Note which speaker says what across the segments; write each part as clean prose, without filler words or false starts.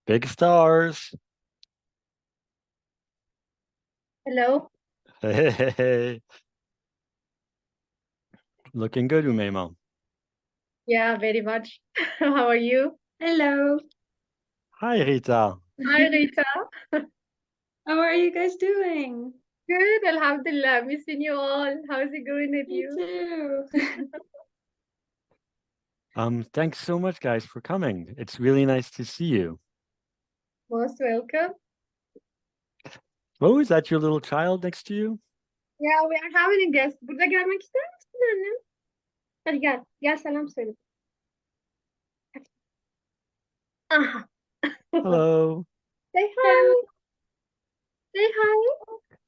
Speaker 1: Big stars.
Speaker 2: Hello.
Speaker 1: Hey, hey, hey. Looking good, Umayma.
Speaker 2: Yeah, very much. How are you?
Speaker 3: Hello.
Speaker 1: Hi, Rita.
Speaker 2: Hi, Rita.
Speaker 3: How are you guys doing?
Speaker 2: Good, Alhamdulillah. Missing you all. How's it going with
Speaker 3: Me
Speaker 2: you?
Speaker 3: too.
Speaker 1: Thanks so much, guys, for coming. It's really nice to see you.
Speaker 2: Most welcome.
Speaker 1: Oh, is that your little child next to you?
Speaker 2: Yeah, we are having a guest. Burada gelmek ister misin annem? Hadi gel. Gel selam söyle. Aha.
Speaker 1: Hello.
Speaker 2: Say hi. Say hi.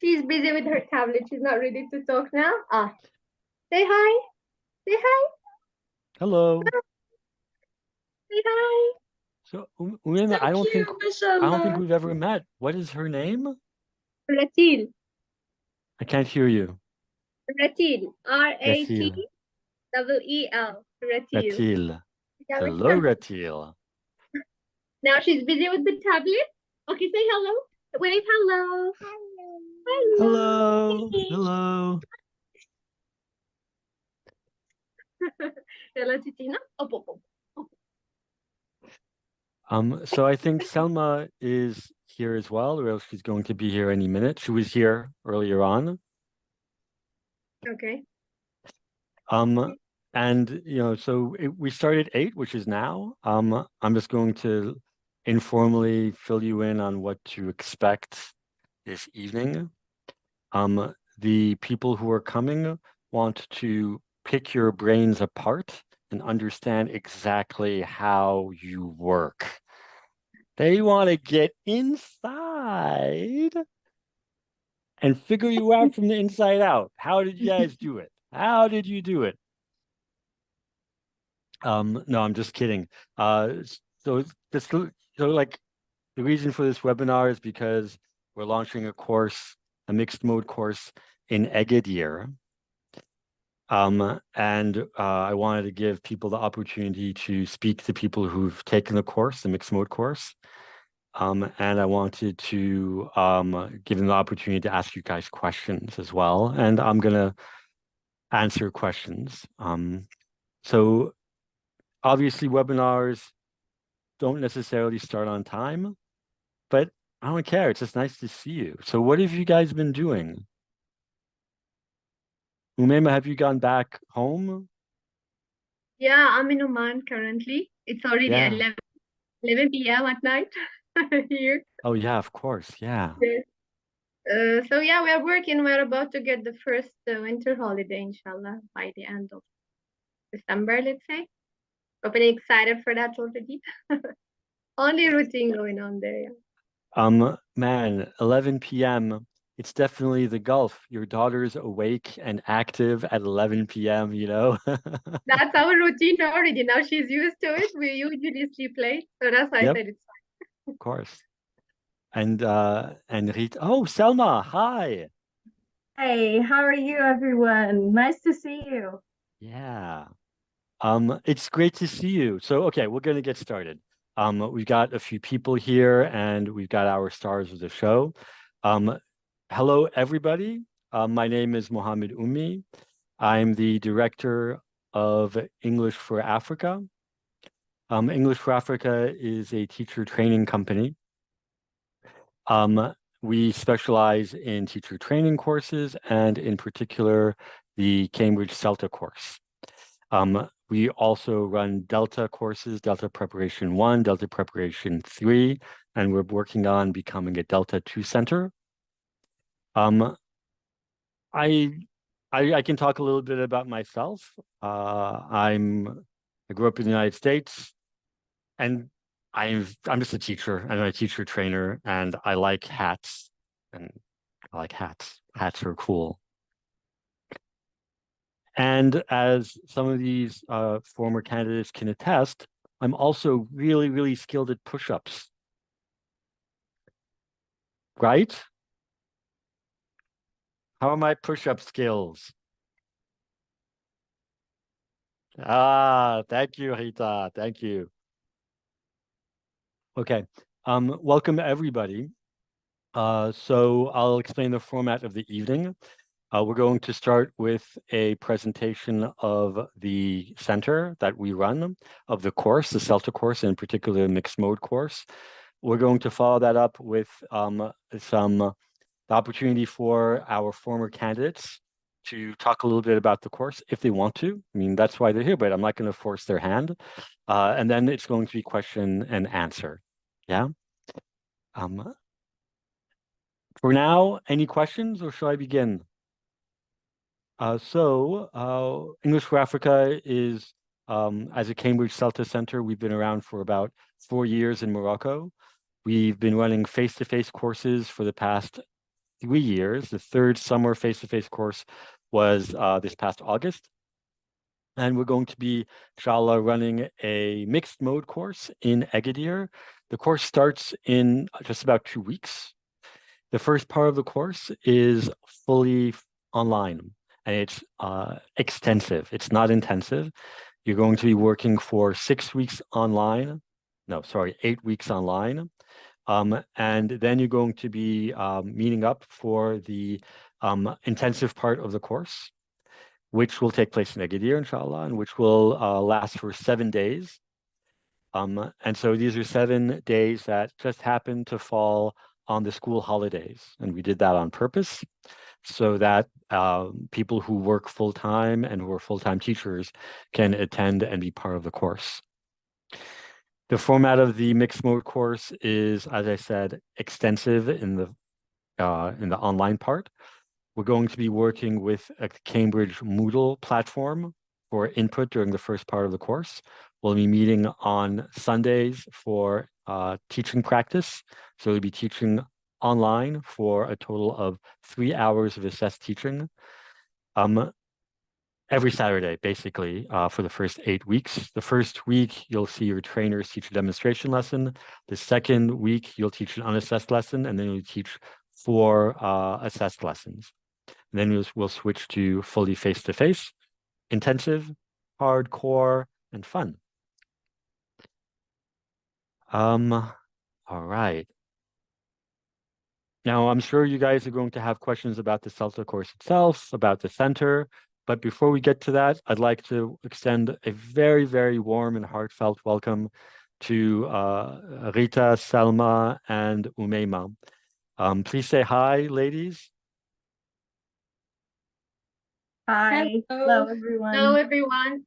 Speaker 2: She's busy with her tablet. She's not ready to talk now. Ah. Say hi. Say hi.
Speaker 1: Hello.
Speaker 2: Say hi.
Speaker 1: So, Umayma,
Speaker 3: So cute,
Speaker 1: I don't think
Speaker 3: mashallah.
Speaker 1: we've ever met. What is her name?
Speaker 2: Ratil.
Speaker 1: I can't hear you.
Speaker 2: Ratil.
Speaker 1: Ratil.
Speaker 2: Ratel. Ratil.
Speaker 1: Ratil.
Speaker 2: Gelmek
Speaker 1: Hello,
Speaker 2: ister misin?
Speaker 1: Ratil.
Speaker 2: Now she's busy with the tablet. Okay, say hello. Wave hello. Hello.
Speaker 1: Hello. Hello.
Speaker 2: Hello, Titina. Up, up, up.
Speaker 1: So I think Selma is here as well, or else she's going to be here any minute. She was here earlier on.
Speaker 2: Okay.
Speaker 1: And so we started at 8, which is now. I'm just going to informally fill you in on what to expect this evening. The people who are coming want to pick your brains apart and understand exactly how you work. They want to get inside and figure you out from the inside out. How did you guys do it? How did you do it? No, I'm just kidding. So this, so like the reason for this webinar is because we're launching a course, a mixed mode course in Agadir. And I wanted to give people the opportunity to speak to people who've taken the course, the mixed mode course. And I wanted to give them the opportunity to ask you guys questions as well. And I'm gonna answer questions. So obviously webinars don't necessarily start on time, but I don't care. It's just nice to see you. So what have you guys been doing? Umayma, have you gone back home?
Speaker 2: Yeah, I'm in Oman currently. It's already
Speaker 1: Yeah.
Speaker 2: 11 p.m. at night here.
Speaker 1: Oh yeah, of course. Yeah.
Speaker 2: Yes. So yeah, we are working. We're about to get the first winter holiday, inshallah, by the end of December, let's say. We're pretty excited for that already. Only routine going on there. Yeah.
Speaker 1: Man, 11 p.m. It's definitely the Gulf. Your daughter's awake and active at 11 p.m., you know?
Speaker 2: That's our routine already. Now she's used to it. We usually sleep late, so that's why I
Speaker 1: Yep,
Speaker 2: said it's
Speaker 1: of course. And Rita, oh, Selma, hi.
Speaker 3: Hey, how are you, everyone? Nice to see you.
Speaker 1: Yeah. It's great to see you. So, okay, we're going to get started. We've got a few people here and we've got our stars of the show. Hello, everybody. My name is Mohamed Oummih. I'm the director of English for Africa. English for Africa is a teacher training company. We specialize in teacher training courses and in particular, the Cambridge CELTA course. We also run Delta courses, Delta Preparation 1, Delta Preparation 3, and we're working on becoming a Delta 2 center. Um, I, I can talk a little bit about myself. I grew up in the United States, and I'm just a teacher. I'm a teacher trainer, and I like hats, and I like hats. Hats are cool. And as some of these former candidates can attest, I'm also really, really skilled at push-ups. Right? How are my push-up skills? Ah, thank you, Rita. Thank you. Okay. Welcome everybody. So I'll explain the format of the evening. We're going to start with a presentation of the center that we run, of the course, the CELTA course, in particular mixed mode course. We're going to follow that up with the opportunity for our former candidates to talk a little bit about the course if they want to. I mean, that's why they're here, but I'm not going to force their hand. And then it's going to be question and answer. Yeah. For now, any questions, or shall I begin? English for Africa is, as a Cambridge CELTA Center, we've been around for about 4 years in Morocco. We've been running face-to-face courses for the past 3 years. The third summer face-to-face course was this past August. And we're going to be, inshallah, running a mixed mode course in Agadir. The course starts in just about 2 weeks. The first part of the course is fully online, and it's extensive. It's not intensive. You're going to be working for 6 weeks online. No, sorry, 8 weeks online. And then you're going to be meeting up for the intensive part of the course, which will take place in Agadir, inshallah, and which will last for 7 days. And so these are 7 days that just happen to fall on the school holidays. And we did that on purpose so that people who work full-time and who are full-time teachers can attend and be part of the course. The format of the mixed mode course is, as I said, extensive in the online part. We're going to be working with a Cambridge Moodle platform for input during the first part of the course. We'll be meeting on Sundays for teaching practice. So we'll be teaching online for a total of 3 hours of assessed teaching every Saturday, basically, for the first 8 weeks. The first week, you'll see your trainers teach a demonstration lesson. The second week, you'll teach an unassessed lesson, and then you'll teach 4 assessed lessons. And then we'll switch to fully face-to-face, intensive, hardcore, and fun. All right. Now, I'm sure you guys are going to have questions about the CELTA course itself, about the center. But before we get to that, I'd like to extend a very, very warm and heartfelt welcome to Rita, Salma, and Oummih. Please say hi, ladies.
Speaker 3: Hi. Hello, everyone.
Speaker 2: Hello, everyone.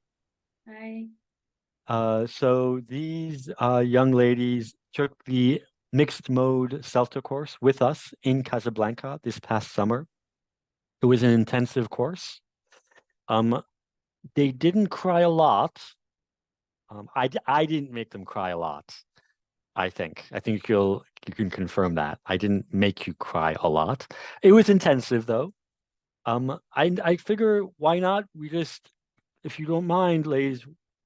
Speaker 4: Hi.
Speaker 1: So these young ladies took the mixed mode CELTA course with us in Casablanca this past summer. It was an intensive course. They didn't cry a lot. I didn't make them cry a lot. I think you can confirm that. I didn't make you cry a lot. It was intensive though. I figure why not? We just, if you don't mind, ladies,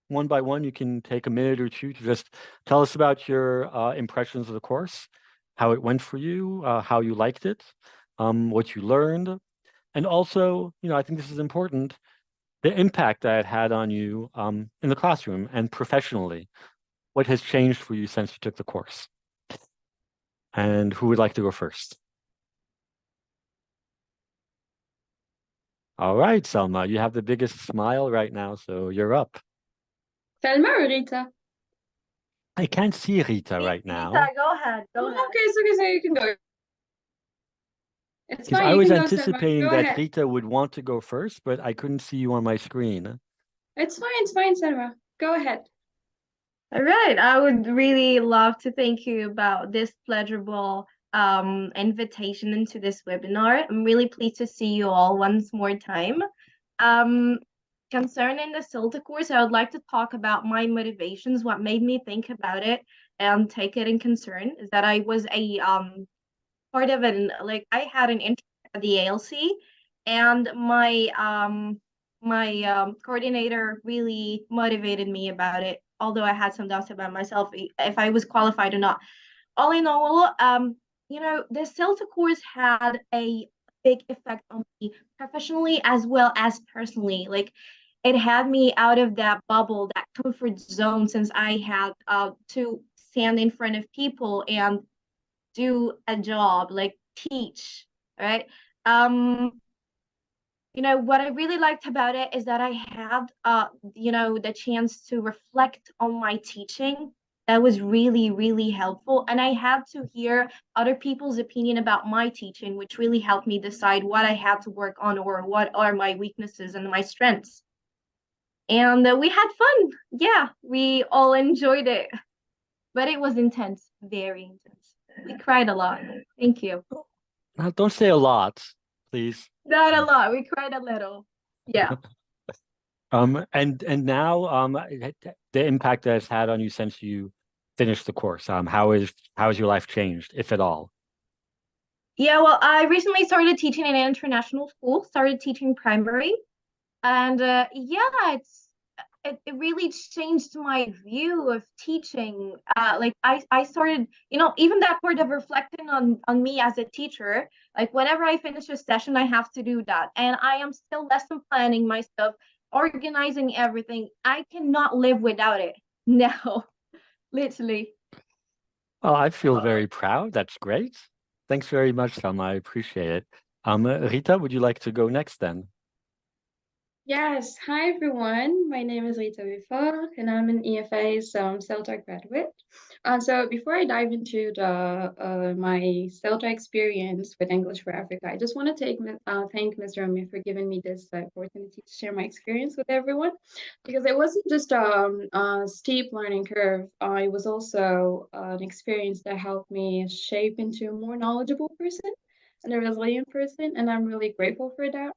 Speaker 1: one by one, you can take a minute or two to just tell us about your impressions of the course, how it went for you, how you liked it, what you learned, and also, I think this is important, the impact that it had on you in the classroom and professionally. What has changed for you since you took the course? And who would like to go first? All right, Selma, you have the biggest smile right now, so you're up.
Speaker 4: Selma or Rita?
Speaker 1: I can't see Rita right now.
Speaker 3: Rita, go ahead. Go ahead.
Speaker 4: Okay, it's okay, so you can go. It's
Speaker 1: Because
Speaker 4: fine,
Speaker 1: I
Speaker 4: you
Speaker 1: was
Speaker 4: can go,
Speaker 1: anticipating
Speaker 4: Selma. Go
Speaker 1: that
Speaker 4: ahead.
Speaker 1: Rita would want to go first, but I couldn't see you on my screen.
Speaker 4: It's fine, Selma. Go ahead.
Speaker 3: All right. I would really love to thank you about this pleasurable invitation into this webinar. I'm really pleased to see you all once more time. Concerning the CELTA course, I would like to talk about my motivations, what made me think about it and take it in concern is that I was a part of I had an intern at the ALC, and my coordinator really motivated me about it, although I had some doubts about myself if I was qualified or not. All in all, the CELTA course had a big effect on me professionally as well as personally. Like, it had me out of that bubble, that comfort zone, since I had to stand in front of people and do a job, like teach, right? What I really liked about it is that I had, the chance to reflect on my teaching. That was really, really helpful. And I had to hear other people's opinion about my teaching, which really helped me decide what I had to work on or what are my weaknesses and my strengths. And we had fun. Yeah, we all enjoyed it. But it was intense, very intense. We cried a lot. Thank you.
Speaker 1: Now, don't say a lot, please.
Speaker 3: Not a lot. We cried a little. Yeah.
Speaker 1: And now the impact that it's had on you since you finished the course. How has your life changed, if at all?
Speaker 3: Yeah, well, I recently started teaching in an international school, started teaching primary. And yeah, it really changed my view of teaching. Like I started, even that part of reflecting on me as a teacher, like whenever I finish a session, I have to do that. And I am still lesson planning my stuff, organizing everything. I cannot live without it. No, literally.
Speaker 1: Oh, I feel very proud. That's great. Thanks very much, Selma. I appreciate it. Rita, would you like to go next then?
Speaker 4: Yes, hi everyone. My name is Rita Wiffer, and I'm an EFA CELTA graduate. So before I dive into my CELTA experience with English for Africa, I just want to thank Mr. Oummih for giving me this opportunity to share my experience with everyone, because it wasn't just a steep learning curve. It was also an experience that helped me shape into a more knowledgeable person and a resilient person, and I'm really grateful for that.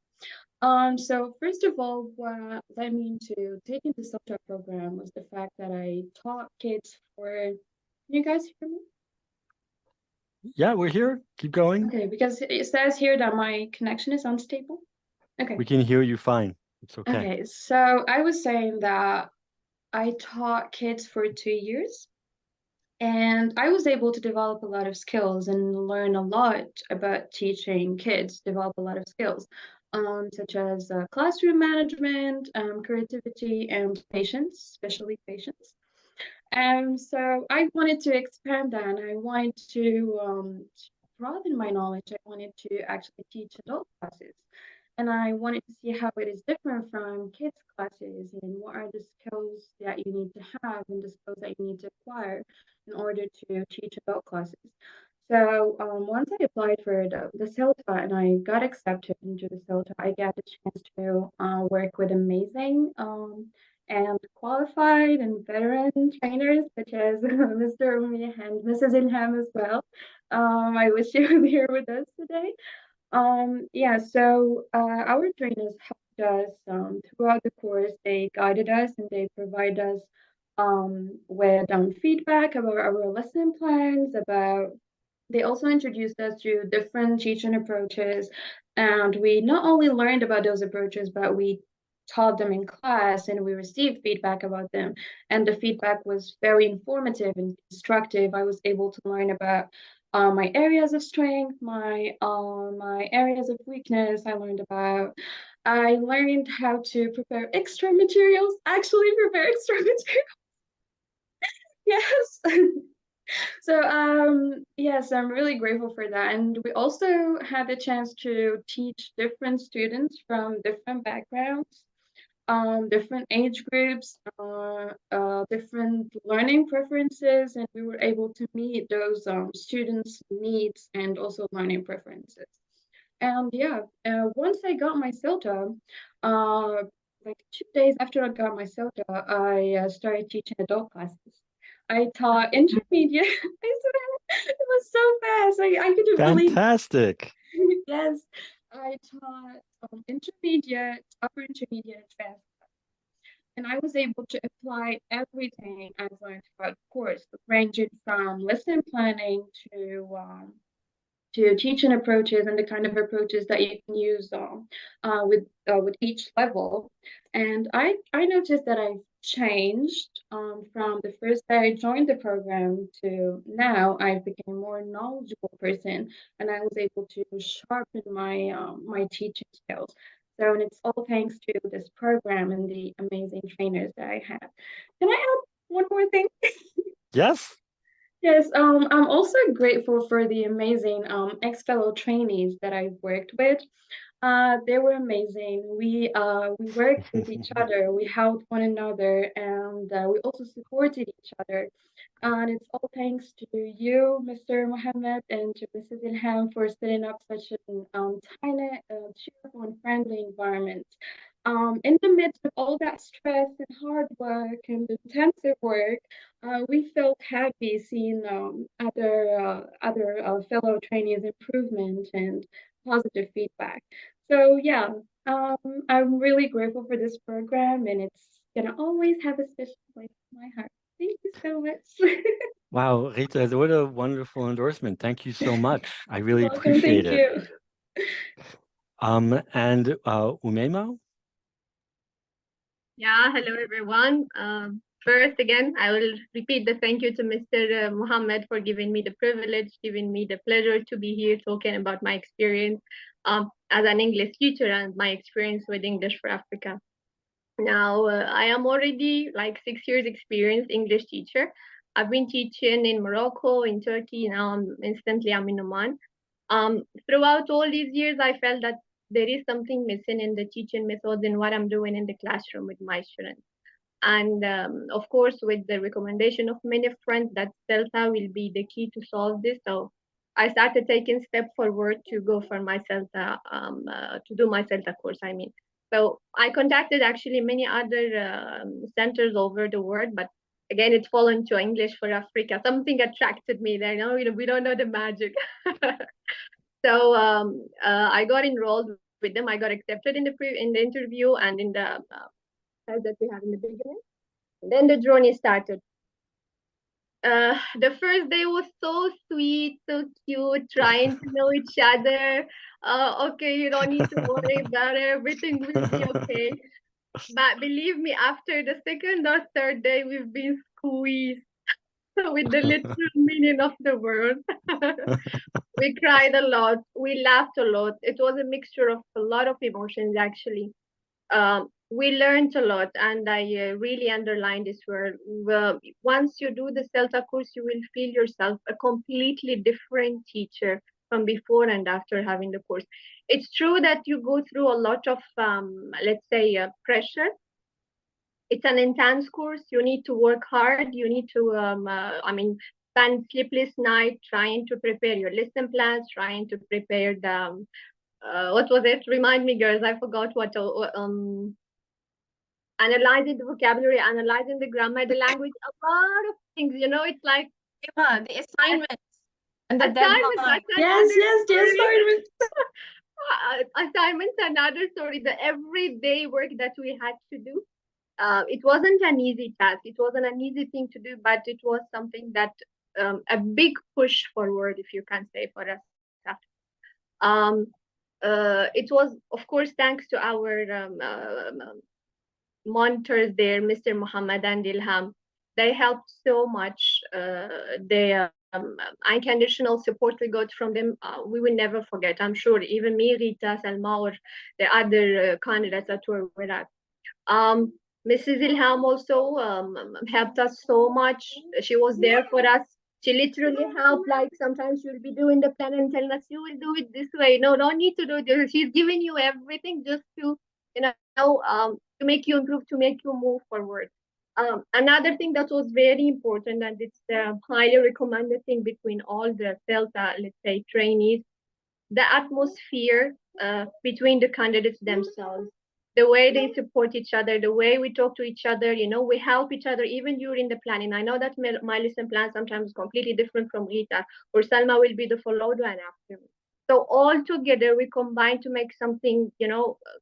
Speaker 4: So first of all, what led me into taking the CELTA program was the fact that I taught kids for, can you guys hear me?
Speaker 1: Yeah, we're here. Keep going.
Speaker 4: Okay, because it says here that my connection is unstable. Okay.
Speaker 1: We can hear you fine. It's okay.
Speaker 4: Okay, so I was saying that I taught kids for 2 years, and I was able to develop a lot of skills and learn a lot about teaching kids, develop a lot of skills, such as classroom management, creativity, and patience, especially patience. And so I wanted to expand that, and I wanted to broaden my knowledge. I wanted to actually teach adult classes. And I wanted to see how it is different from kids' classes and what are the skills that you need to have and the skills that you need to acquire in order to teach adult classes. So once I applied for the CELTA and I got accepted into the CELTA, I got the chance to work with amazing and qualified and veteran trainers such as Mr. Oummih and Mrs. Ilham as well. I wish you were here with us today. Yeah, so our trainers helped us throughout the course. They guided us and they provide us with feedback about our lesson plans, about they also introduced us to different teaching approaches, and we not only learned about those approaches, but we taught them in class and we received feedback about them. And the feedback was very informative and constructive. I was able to learn about my areas of strength, my areas of weakness. I learned how to prepare extra materials, actually prepare extra materials. Yes. So yes, I'm really grateful for that. And we also had the chance to teach different students from different backgrounds, different age groups, different learning preferences, and we were able to meet those students' needs and also learning preferences. And yeah, once I got my CELTA, like 2 days after I got my CELTA, I started teaching adult classes. I taught intermediate. I swear, it was so fast. I couldn't believe.
Speaker 1: Fantastic.
Speaker 4: Yes, I taught intermediate, upper intermediate, advanced, and I was able to apply everything I've learned throughout the course, ranging from lesson planning to teaching approaches and the kind of approaches that you can use with each level. And I noticed that I've changed from the first day I joined the program to now. I've become a more knowledgeable person, and I was able to sharpen my teaching skills. So, and it's all thanks to this program and the amazing trainers that I had. Can I add one more thing?
Speaker 1: Yes.
Speaker 4: Yes, I'm also grateful for the amazing ex-fellow trainees that I've worked with. They were amazing. We worked with each other, we helped one another, and we also supported each other. And it's all thanks to you, Mr. Mohammed, and to Mrs. Ilham for setting up such an tiny, cheerful, and friendly environment. In the midst of all that stress and hard work and intensive work, we felt happy seeing other fellow trainees' improvement and positive feedback. So yeah, I'm really grateful for this program, and it's gonna always have a special place in my heart. Thank you so much.
Speaker 1: Wow, Rita, what a wonderful endorsement. Thank you so much. I
Speaker 4: You're
Speaker 1: really
Speaker 4: welcome.
Speaker 1: appreciate
Speaker 4: Thank
Speaker 1: it.
Speaker 4: you.
Speaker 1: And Oumeima?
Speaker 2: Yeah, hello everyone. First, again, I will repeat the thank you to Mr. Mohammed for giving me the privilege, giving me the pleasure to be here talking about my experience as an English teacher and my experience with English for Africa. Now, I am already like 6 years experienced English teacher. I've been teaching in Morocco, in Turkey. Now I'm in Oman. Throughout all these years, I felt that there is something missing in the teaching methods and what I'm doing in the classroom with my students. And of course, with the recommendation of many friends, that CELTA will be the key to solve this. So I started taking step forward to go for my CELTA, to do my CELTA course, I mean. So I contacted actually many other centers over the world, but again, it fell into English for Africa. Something attracted me there. No, we don't know the magic. So I got enrolled with them. I got accepted in the interview and in the test that we have in the beginning. Then the journey started. The first day was so sweet, so cute, trying to know each other. Okay, you don't need to worry about it. Everything will be okay. But believe me, after the second or third day, we've been squeezed with the literal meaning of the word. We cried a lot. We laughed a lot. It was a mixture of a lot of emotions, actually. We learned a lot, and I really underline this word. Well, once you do the CELTA course, you will feel yourself a completely different teacher from before and after having the course. It's true that you go through a lot of, let's say, pressure. It's an intense course. You need to work hard. You need to, spend sleepless night trying to prepare your lesson plans, trying to prepare the, what was it? Remind me, girls. I forgot what. Analyzing the vocabulary, analyzing the grammar, the language, a lot of things. It's like
Speaker 3: The assignments and the
Speaker 2: assignments.
Speaker 3: deadline.
Speaker 4: Yes, yes, the assignment.
Speaker 2: Assignments, another story. The everyday work that we had to do. It wasn't an easy task. It wasn't an easy thing to do, but it was something that a big push forward, if you can say, for us. Um, it was, of course, thanks to our monitors there, Mr. Mohammed and Ilham. They helped so much. The unconditional support we got from them, we will never forget. I'm sure even me, Rita, Salma, or the other candidates that were with us. Mrs. Ilham also helped us so much. She was there for us. She literally helped. Like sometimes she'll be doing the plan and telling us, "You will do it this way. No, don't need to do this." She's giving you everything just to, to make you improve, to make you move forward. Another thing that was very important, and it's the highly recommended thing between all the CELTA, let's say, trainees, the atmosphere between the candidates themselves, the way they support each other, the way we talk to each other, we help each other even during the planning. I know that my lesson plan sometimes is completely different from Rita, or Salma will be the followed one after me. So all together we combine to make something,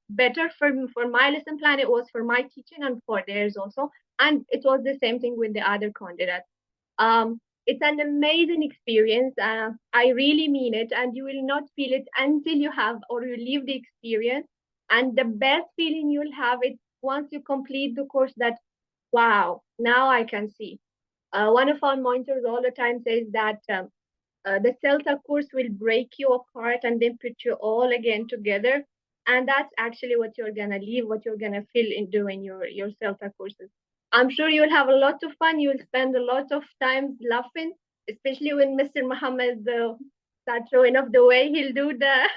Speaker 2: better for my lesson plan. It was for my teaching and for theirs also. And it was the same thing with the other candidates. It's an amazing experience. I really mean it, and you will not feel it until you have or you leave the experience. And the best feeling you'll have it once you complete the course. That wow, now I can see. One of our monitors all the time says that the CELTA course will break you apart and then put you all again together. And that's actually what you're gonna leave, what you're gonna feel in doing your CELTA courses. I'm sure you'll have a lot of fun. You'll spend a lot of time laughing. especially when Mr. Mohammed starts showing off the way he'll do the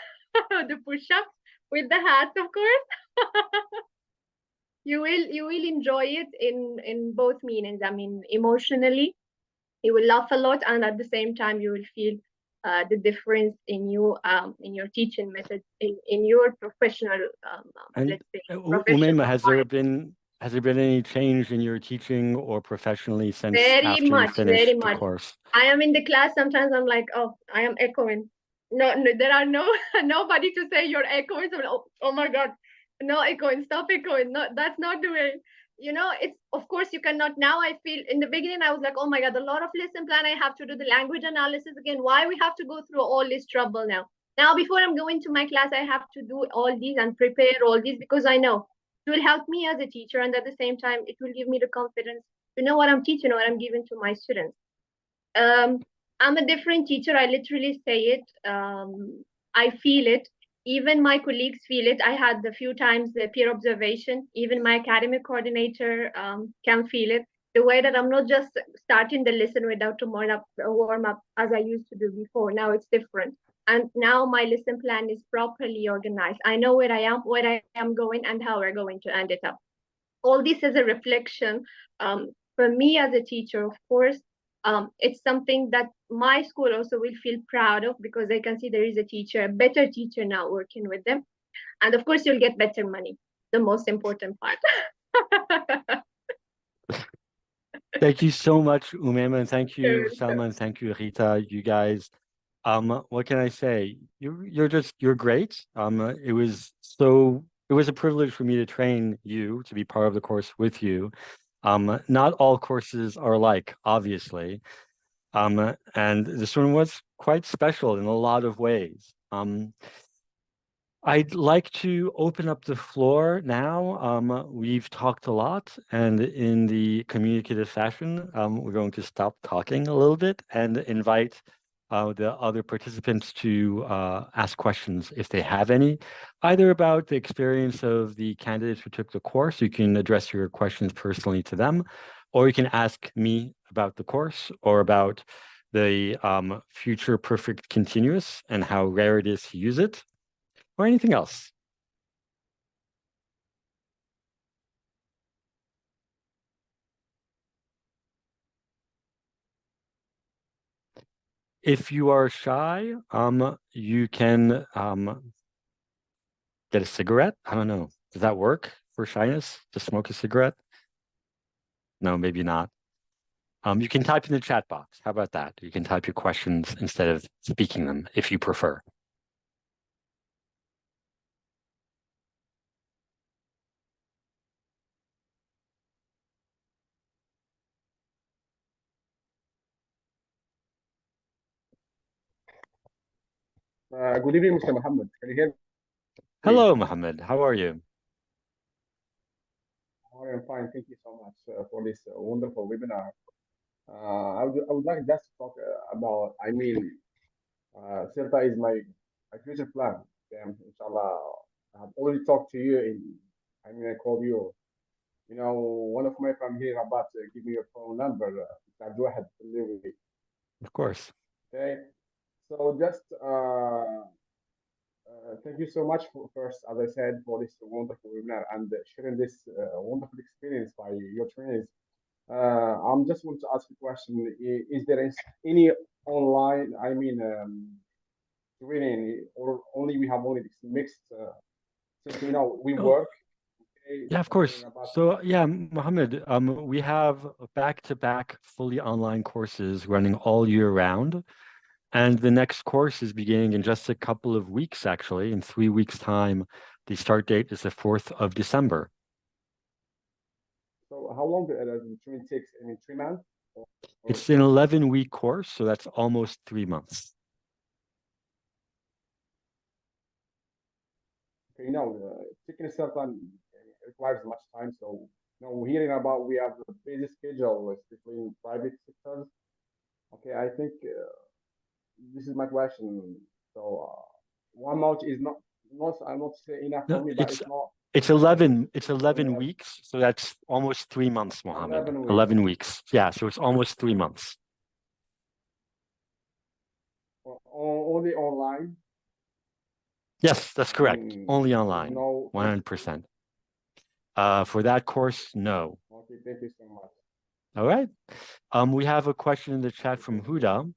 Speaker 2: the push-ups with the hats, of course. You will enjoy it in both meanings. I mean, emotionally, you will laugh a lot, and at the same time, you will feel the difference in your teaching method, in your professional,
Speaker 1: And
Speaker 2: let's say,
Speaker 1: Oummih,
Speaker 2: professional life.
Speaker 1: has there been any change in your teaching or professionally since
Speaker 2: Very
Speaker 1: after you
Speaker 2: much, very
Speaker 1: finished the
Speaker 2: much.
Speaker 1: course?
Speaker 2: I am in the class. Sometimes I'm like, oh, I am echoing. No, no, there are no nobody to say you're echoing. So I'm like, oh my God, no echoing. Stop echoing. No, that's not the way. You know, it's of course you cannot. Now I feel in the beginning I was like, oh my God, a lot of lesson plan. I have to do the language analysis again. Why we have to go through all this trouble now? Now before I'm going to my class, I have to do all these and prepare all these because I know it will help me as a teacher, and at the same time, it will give me the confidence to know what I'm teaching, what I'm giving to my students. um, I'm a different teacher. I literally say it. I feel it. Even my colleagues feel it. I had a few times the peer observation. Even my academic coordinator can feel it. The way that I'm not just starting the lesson without a warm up as I used to do before. Now it's different. And now my lesson plan is properly organized. I know where I am going, and how we're going to end it up. All this is a reflection for me as a teacher, of course. It's something that my school also will feel proud of because they can see there is a teacher, a better teacher now working with them. And of course, you'll get better money, the most important part.
Speaker 1: Thank you so much, Oummih, and thank you,
Speaker 2: Sure,
Speaker 1: Salma,
Speaker 2: sure.
Speaker 1: and thank you, Rita. You guys, what can I say? You're great. It was a privilege for me to train you, to be part of the course with you. Not all courses are alike, obviously. And this one was quite special in a lot of ways. I'd like to open up the floor now. We've talked a lot, and in the communicative fashion, we're going to stop talking a little bit and invite the other participants to ask questions if they have any, either about the experience of the candidates who took the course. You can address your questions personally to them, or you can ask me about the course or about the future perfect continuous and how rare it is to use it, or anything else. If you are shy, you can get a cigarette. I don't know. Does that work for shyness? To smoke a cigarette? No, maybe not. You can type in the chat box. How about that? You can type your questions instead of speaking them if you prefer.
Speaker 5: Good evening, Mr. Mohammed. Can you hear me?
Speaker 1: Hello, Mohammed. How are you?
Speaker 5: I am fine. Thank you so much for this wonderful webinar. I would like just to talk about, CELTA is my future plan. Inshallah, I have already talked to you I called you. You know, one of my friends here about to give me your phone number. Go ahead, delivery.
Speaker 1: Of course.
Speaker 5: Okay. So just thank you so much for first, as I said, for this wonderful webinar and sharing this wonderful experience by your trainees. I'm just want to ask a question. Is there any online, training, or only we have only this mixed, since you know we work? Okay,
Speaker 1: Yeah, of course. So yeah, Mohammed, we have back-to-back fully online courses running all year round. And the next course is beginning in just a couple of weeks, actually. In 3 weeks' time, the start date is the 4th of December.
Speaker 5: So how long does the training take? 3 months?
Speaker 1: It's an 11-week course, so that's almost 3 months.
Speaker 5: Okay, taking a self-plan requires much time. So, we're hearing about we have a busy schedule, especially in private sectors. Okay, I think this is my question. So, 1 month is not I'm not saying enough for me, but it's not.
Speaker 1: It's 11 weeks, so that's almost 3 months, Mohammed. 11 weeks. Yeah, so it's almost 3 months.
Speaker 5: only online.
Speaker 1: Yes, that's correct. Only
Speaker 5: There's
Speaker 1: online,
Speaker 5: no
Speaker 1: 100%. For that course, no.
Speaker 5: Okay, thank you so much.
Speaker 1: All right. We have a question in the chat from Huda.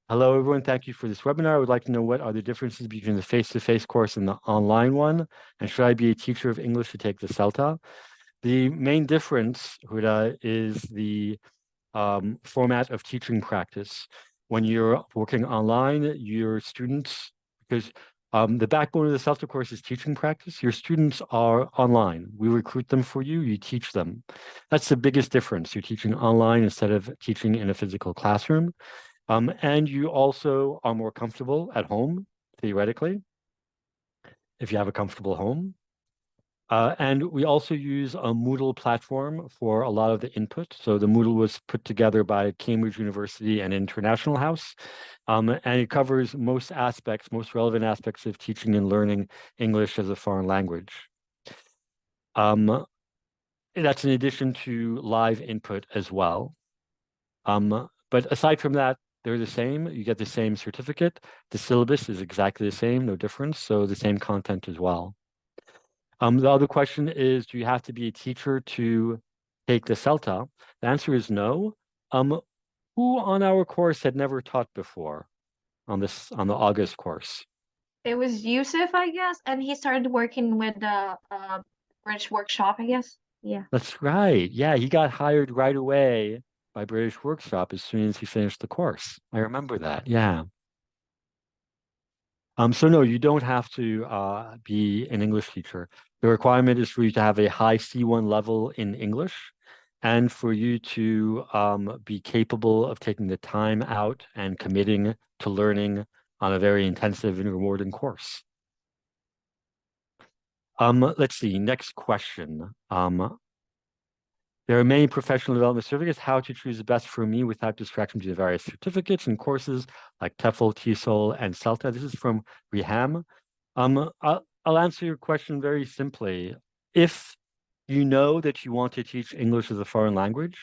Speaker 1: Hello, everyone. Thank you for this webinar. I would like to know what are the differences between the face-to-face course and the online one, and should I be a teacher of English to take the CELTA? The main difference, Huda, is the format of teaching practice. When you're working online, your students, because the backbone of the CELTA course is teaching practice, your students are online. We recruit them for you, you teach them. That's the biggest difference. You're teaching online instead of teaching in a physical classroom. And you also are more comfortable at home, theoretically, if you have a comfortable home. And we also use a Moodle platform for a lot of the input. So the Moodle was put together by Cambridge University and International House. And it covers most aspects, most relevant aspects of teaching and learning English as a foreign language. That's in addition to live input as well. But aside from that, they're the same. You get the same certificate. The syllabus is exactly the same, no difference. So the same content as well. The other question is, do you have to be a teacher to take the CELTA? The answer is no. Who on our course had never taught before on the August course?
Speaker 3: It was Yusuf, I guess, and he started working with the British Workshop, I guess. Yeah.
Speaker 1: That's right. Yeah, he got hired right away by British Workshop as soon as he finished the course. I remember that. Yeah. So no, you don't have to be an English teacher. The requirement is for you to have a high C1 level in English and for you to be capable of taking the time out and committing to learning on a very intensive and rewarding course. Let's see, next question. There are many professional development certificates. How to choose the best for me without distraction to the various certificates and courses like TEFL, TESOL, and CELTA. This is from Riham. I'll answer your question very simply. If you know that you want to teach English as a foreign language,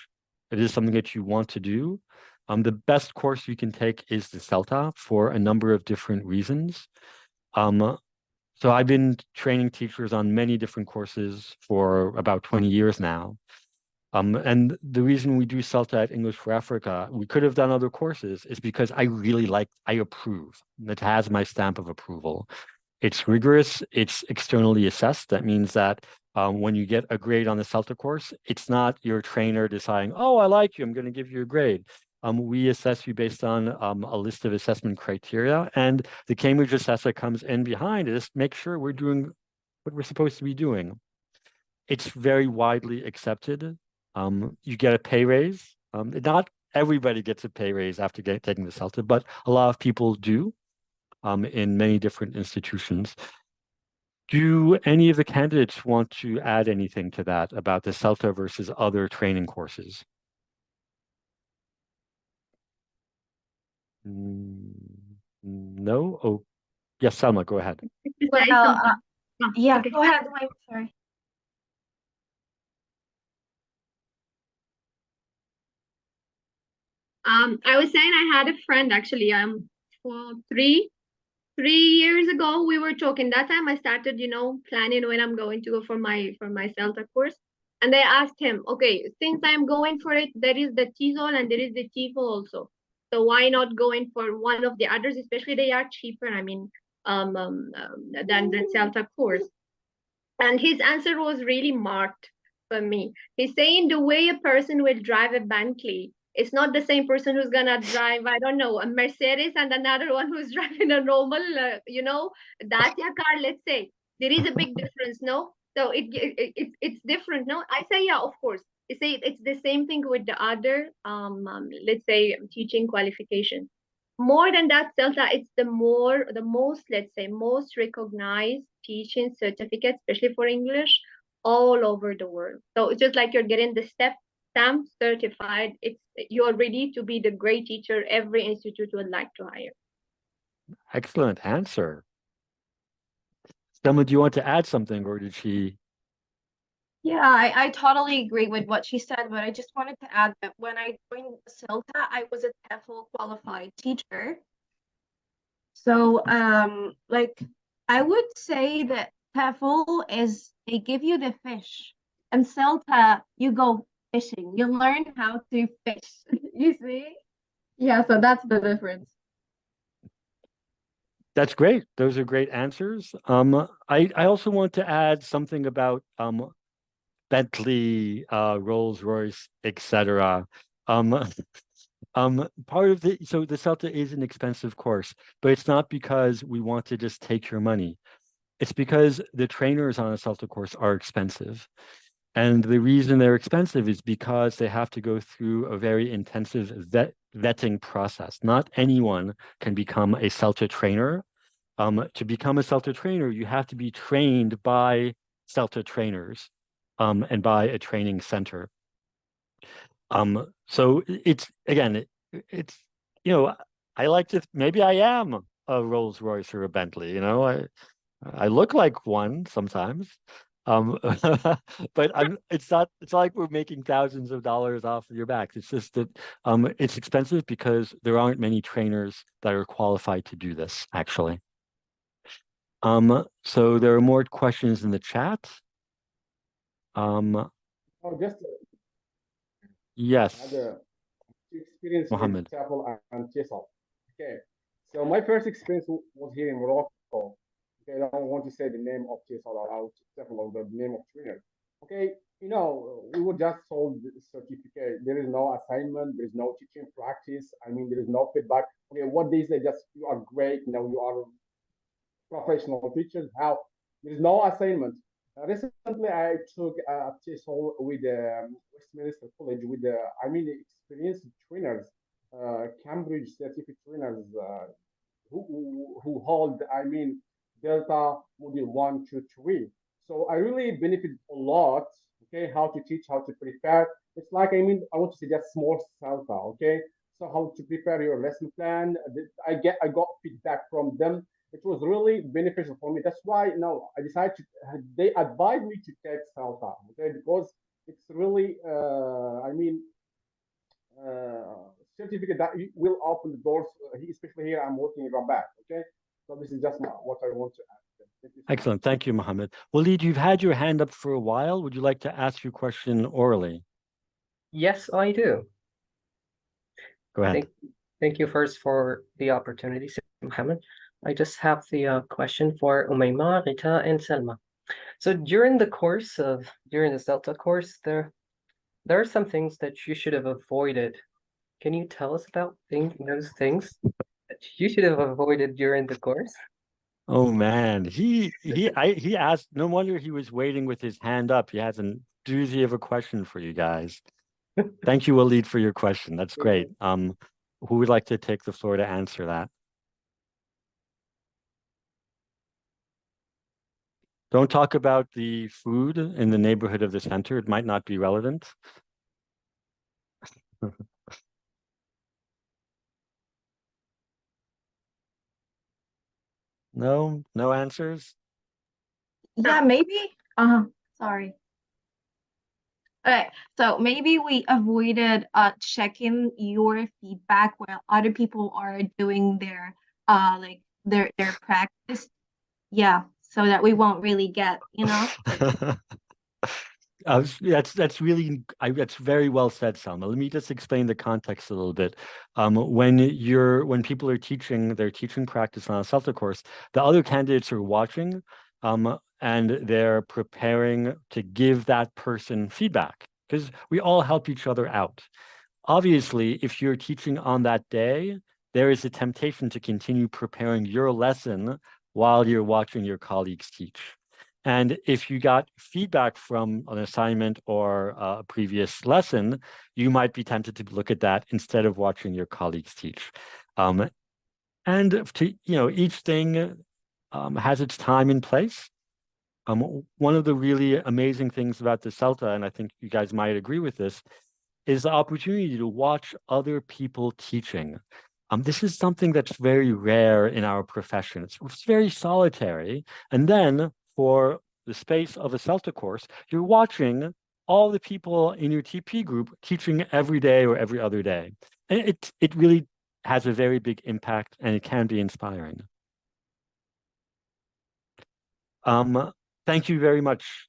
Speaker 1: it is something that you want to do, the best course you can take is the CELTA for a number of different reasons. So I've been training teachers on many different courses for about 20 years now. And the reason we do CELTA at English for Africa, we could have done other courses, is because I approve. It has my stamp of approval. It's rigorous, it's externally assessed. That means that when you get a grade on the CELTA course, it's not your trainer deciding, oh, I like you, I'm going to give you a grade. We assess you based on a list of assessment criteria, and the Cambridge assessor comes in behind it to make sure we're doing what we're supposed to be doing. It's very widely accepted. You get a pay raise. Not everybody gets a pay raise after taking the CELTA, but a lot of people do in many different institutions. Do any of the candidates want to add anything to that about the CELTA versus other training courses? No? Oh, yes, Salma, go ahead.
Speaker 3: Well, yeah,
Speaker 2: Okay.
Speaker 3: go ahead. Wait, sorry.
Speaker 2: I was saying I had a friend actually. For 3 years ago we were talking. That time I started, planning when I'm going to go for my CELTA course. And I asked him, okay, since I'm going for it, there is the TESOL and there is the TEFL also. So why not going for one of the others? Especially they are cheaper. I mean, than the CELTA course. And his answer was really marked for me. He's saying the way a person will drive a Bentley, it's not the same person who's gonna drive, I don't know, a Mercedes and another one who's driving a normal, Dacia car, let's say. There is a big difference, no? So it's different, no? I say, yeah, of course. You say it's the same thing with the other, let's say, teaching qualification. More than that, CELTA, it's the most, let's say, most recognized teaching certificate, especially for English, all over the world. So it's just like you're getting the stamp certified. You're ready to be the great teacher every institute would like to hire.
Speaker 1: Excellent answer. Selma, do you want to add something, or did she?
Speaker 3: Yeah, I totally agree with what she said, but I just wanted to add that when I joined CELTA, I was a TEFL qualified teacher. So, like I would say that TEFL is they give you the fish, and CELTA you go fishing. You learn how to fish. You see?
Speaker 2: Yeah, so that's the difference.
Speaker 1: That's great. Those are great answers. I also want to add something about Bentley, Rolls-Royce, etc. Um, Part of so the CELTA is an expensive course, but it's not because we want to just take your money. It's because the trainers on a CELTA course are expensive. And the reason they're expensive is because they have to go through a very intensive vetting process. Not anyone can become a CELTA trainer. To become a CELTA trainer, you have to be trained by CELTA trainers and by a training center. So it's again, it's I like to maybe I am a Rolls Royce or a Bentley. I look like one sometimes. But it's not like we're making thousands of dollars off of your backs. It's just that it's expensive because there aren't many trainers that are qualified to do this, actually. So there are more questions in the chat.
Speaker 5: Oh, just
Speaker 1: Yes,
Speaker 5: had a experience with
Speaker 1: Mohammed.
Speaker 5: TEFL and TESOL. Okay, so my first experience was here in Morocco. Okay, I don't want to say the name of TESOL or TEFL or the name of trainer. Okay, we were just sold the certificate. There is no assignment. There is no teaching practice. I mean, there is no feedback. Okay, what they say just you are great. You are professional teachers. How there is no assignment. Recently, I took a TESOL with Westminster College with experienced trainers, Cambridge certificate trainers who hold Delta module 1, 2, 3. So I really benefit a lot. Okay, how to teach, how to prepare. It's like I want to suggest small CELTA. Okay, so how to prepare your lesson plan. I got feedback from them. It was really beneficial for me. That's why I decided to. They advised me to take CELTA. Okay, because it's really certificate that will open the doors, especially here I'm working in Rabat. Okay, so this is just what I want to add. Thank you so
Speaker 1: Excellent. Thank you, Mohammed. Walid, you've had your hand up for a while. Would you like to ask your question orally?
Speaker 6: Yes, I do.
Speaker 1: Go ahead.
Speaker 6: Thank you first for the opportunity, Mohammed. I just have the question for Umayma, Rita, and Selma. So during the CELTA course, there are some things that you should have avoided. Can you tell us about those things that you should have avoided during the course?
Speaker 1: Oh man, he asked. No wonder he was waiting with his hand up. He has a doozy of a question for you guys. Thank you, Walid, for your question. That's great. Who would like to take the floor to answer that? Don't talk about the food in the neighborhood of the center. It might not be relevant. No answers?
Speaker 3: Yeah, maybe. Sorry. Okay, so maybe we avoided checking your feedback while other people are doing their like their practice. Yeah, so that we won't really get,
Speaker 1: That's really that's very well said, Salma. Let me just explain the context a little bit. When people are teaching their teaching practice on a CELTA course, the other candidates are watching, and they're preparing to give that person feedback because we all help each other out. Obviously, if you're teaching on that day, there is a temptation to continue preparing your lesson while you're watching your colleagues teach. And if you got feedback from an assignment or a previous lesson, you might be tempted to look at that instead of watching your colleagues teach. Each thing has its time and place. One of the really amazing things about the CELTA, and I think you guys might agree with this, is the opportunity to watch other people teaching. This is something that's very rare in our profession. It's very solitary. And then for the space of a CELTA course, you're watching all the people in your TP group teaching every day or every other day. And it really has a very big impact and it can be inspiring. Thank you very much,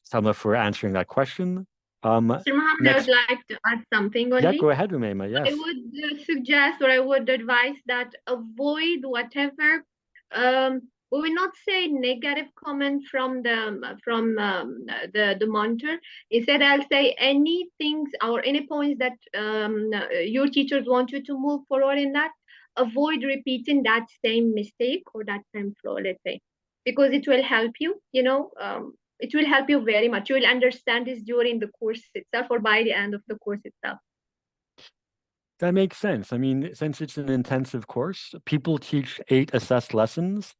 Speaker 1: Selma, for answering that question.
Speaker 2: Mr. Mohammed, I
Speaker 1: next,
Speaker 2: would like to add something only.
Speaker 1: yeah, go ahead, Umayma. Yes.
Speaker 2: I would suggest, or I would advise that avoid whatever we will not say negative comment from the monitor. Instead, I'll say any things or any points that your teachers want you to move forward in that. Avoid repeating that same mistake or that same flaw, let's say, because it will help you. It will help you very much. You will understand this during the course itself or by the end of the course itself.
Speaker 1: That makes sense. I mean, since it's an intensive course, people teach 8 assessed lessons.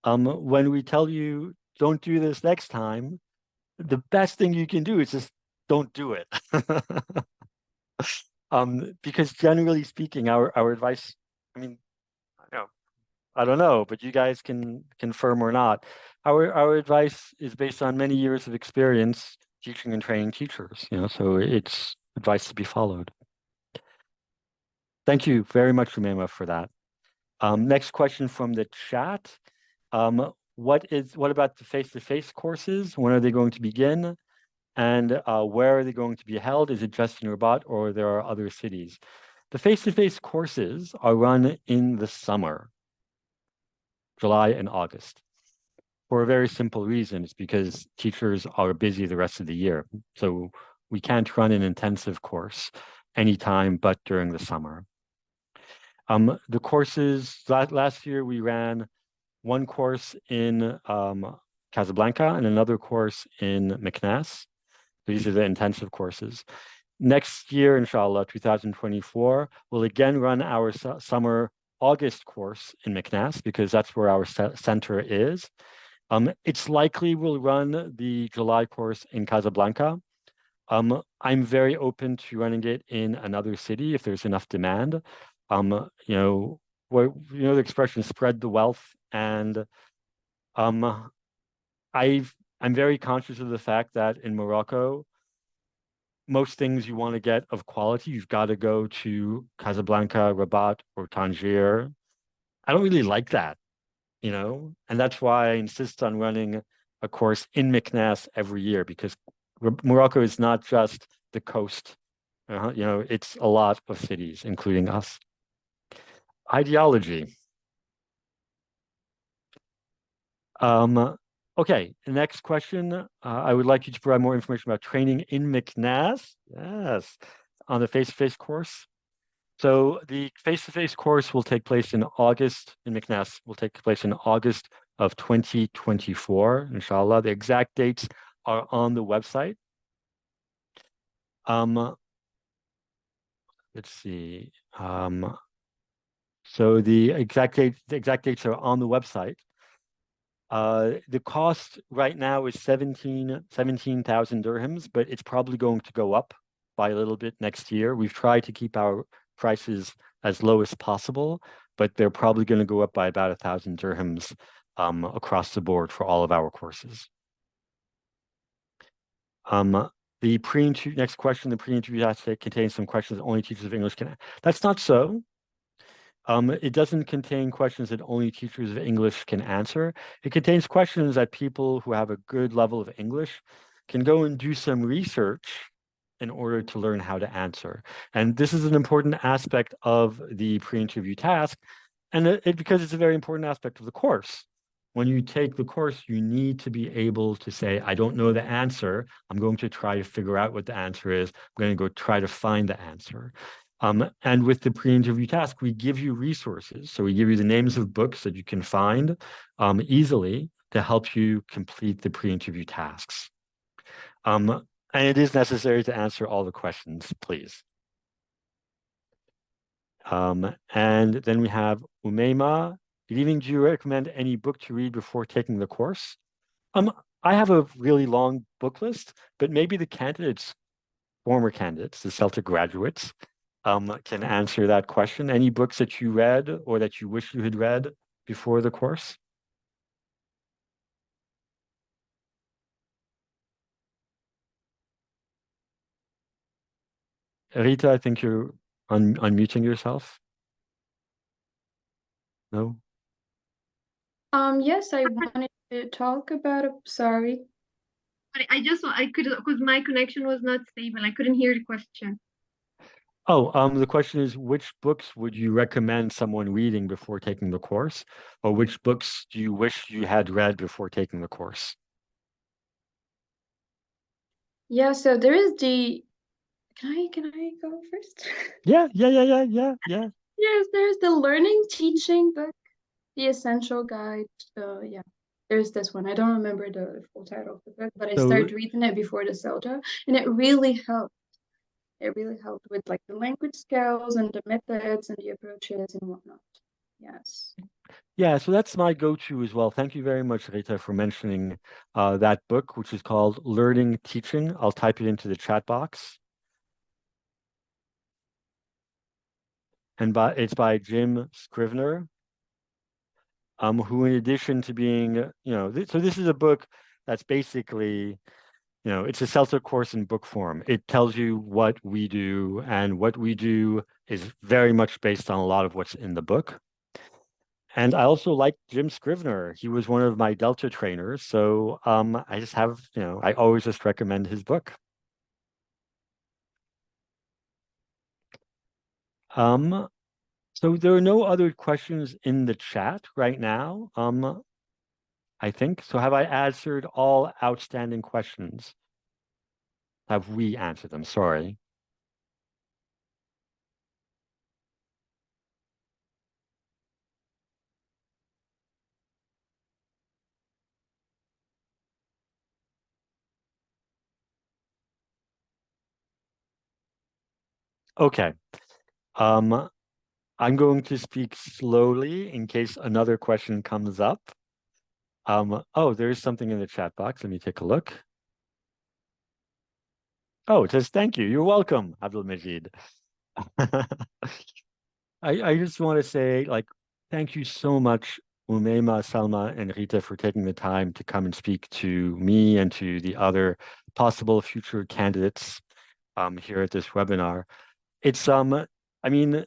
Speaker 1: When we tell you don't do this next time, the best thing you can do is just don't do it. Because generally speaking, our advice, I mean, I don't know, but you guys can confirm or not. Our advice is based on many years of experience teaching and training teachers, so it's advice to be followed. Thank you very much, Umayma, for that. Next question from the chat. What about the face-to-face courses? When are they going to begin? And where are they going to be held? Is it just in Rabat or there are other cities? The face-to-face courses are run in the summer, July and August, for a very simple reason. It's because teachers are busy the rest of the year. So we can't run an intensive course anytime but during the summer. The courses, last year we ran one course in Casablanca and another course in Meknes. These are the intensive courses. Next year, inshallah, 2024, we'll again run our summer August course in Meknes because that's where our center is. It's likely we'll run the July course in Casablanca. I'm very open to running it in another city if there's enough demand. The expression "spread the wealth," and I'm very conscious of the fact that in Morocco, most things you want to get of quality, you've got to go to Casablanca, Rabat, or Tangier. I don't really like that, and that's why I insist on running a course in Meknes every year, because Morocco is not just the coast. It's a lot of cities, including us. Ideology. Okay, the next question. I would like you to provide more information about training in Meknes. Yes, on the face-to-face course. So the face-to-face course will take place in August in Meknes. Will take place in August of 2024, inshallah. The exact dates are on the website. Let's see. So the exact dates are on the website. The cost right now is 17,000 dirhams, but it's probably going to go up by a little bit next year. We've tried to keep our prices as low as possible, but they're probably going to go up by about 1,000 dirhams across the board for all of our courses. The pre-interview, next question, the pre-interview essay contains some questions that only teachers of English can. That's not so. It doesn't contain questions that only teachers of English can answer. It contains questions that people who have a good level of English can go and do some research in order to learn how to answer. And this is an important aspect of the pre-interview task, and because it's a very important aspect of the course. When you take the course, you need to be able to say, I don't know the answer. I'm going to try to figure out what the answer is. I'm going to go try to find the answer. And with the pre-interview task, we give you resources. So we give you the names of books that you can find easily to help you complete the pre-interview tasks. And it is necessary to answer all the questions, please. And then we have Umayma. Good evening. Do you recommend any book to read before taking the course? I have a really long book list, but maybe the candidates, former candidates, the CELTA graduates, can answer that question. Any books that you read or that you wish you had read before the course? Rita, I think you're unmuting yourself. No?
Speaker 4: Yes, I wanted Talk about it. Sorry.
Speaker 2: But I could, because my connection was not stable. I couldn't hear the question.
Speaker 1: Oh, the question is, which books would you recommend someone reading before taking the course? Or which books do you wish you had read before taking the course?
Speaker 4: Yeah, so there is the can I go first?
Speaker 1: Yeah.
Speaker 4: Yes, there's the learning teaching book, The Essential Guide. Yeah, there's this one. I don't remember the full title of the book, but I
Speaker 1: So
Speaker 4: started reading it before the CELTA, and it really helped. It really helped with like the language skills and the methods and the approaches and whatnot. Yes.
Speaker 1: yeah, so that's my go-to as well. Thank you very much, Rita, for mentioning that book, which is called Learning Teaching. I'll type it into the chat box. And it's by Jim Scrivener, who, in addition to being, so this is a book that's basically, it's a CELTA course in book form. It tells you what we do, and what we do is very much based on a lot of what's in the book. And I also like Jim Scrivener. He was one of my Delta trainers. So I just have, I always just recommend his book. So there are no other questions in the chat right now, I think. So have I answered all outstanding questions? Have we answered them? Sorry. Okay. I'm going to speak slowly in case another question comes up. Oh, there's something in the chat box. Let me take a look. Oh, it says thank you. You're welcome, Abdul Majid. I just want to say, thank you so much, Oumeima, Salma, and Rita, for taking the time to come and speak to me and to the other possible future candidates here at this webinar. It's I mean,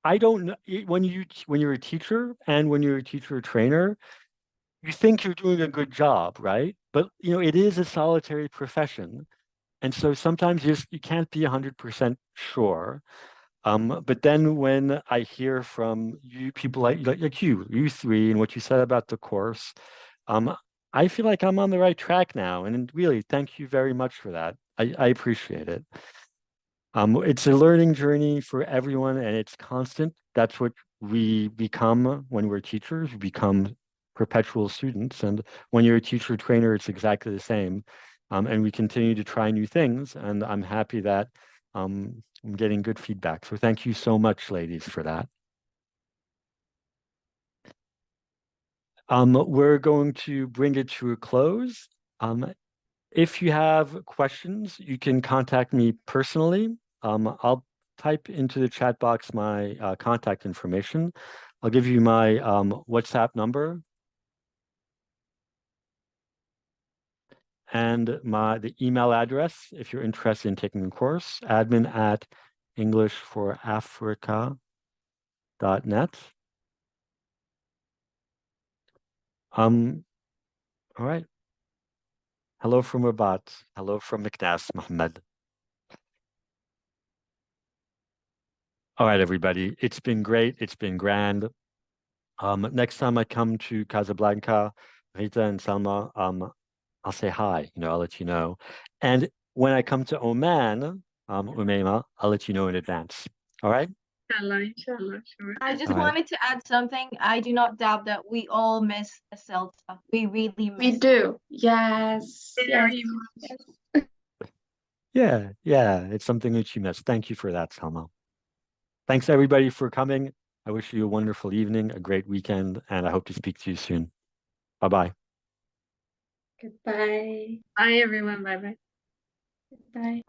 Speaker 1: I don't know when you're a teacher and when you're a teacher trainer, you think you're doing a good job, right? But it is a solitary profession. And so sometimes you can't be 100% sure. But then when I hear from you people like you three, and what you said about the course, I feel like I'm on the right track now. And really, thank you very much for that. I appreciate it. It's a learning journey for everyone, and it's constant. That's what we become when we're teachers. We become perpetual students. And when you're a teacher trainer, it's exactly the same. And we continue to try new things. And I'm happy that I'm getting good feedback. So thank you so much, ladies, for that. We're going to bring it to a close. If you have questions, you can contact me personally. I'll type into the chat box my contact information. I'll give you my WhatsApp number and the email address if you're interested in taking the course, admin@englishforafrica.net. All right. Hello from Rabat. Hello from Meknas, Mohammed. All right, everybody. It's been great. It's been grand. Next time I come to Casablanca, Rita and Salma, I'll say hi. I'll let you know. And when I come to Oman, Oumeima, I'll let you know in advance. All right?
Speaker 2: Inshallah, sure.
Speaker 3: I just
Speaker 1: All right.
Speaker 3: wanted to add something. I do not doubt that we all miss the CELTA. We really miss
Speaker 4: We
Speaker 3: it.
Speaker 4: do. Yes.
Speaker 2: Very
Speaker 4: Yes.
Speaker 2: much.
Speaker 1: Yeah, it's something that you missed. Thank you for that, Salma. Thanks, everybody, for coming. I wish you a wonderful evening, a great weekend, and I hope to speak to you soon. Bye-bye.
Speaker 4: Goodbye.
Speaker 2: Bye, everyone. Bye-bye.
Speaker 4: Goodbye.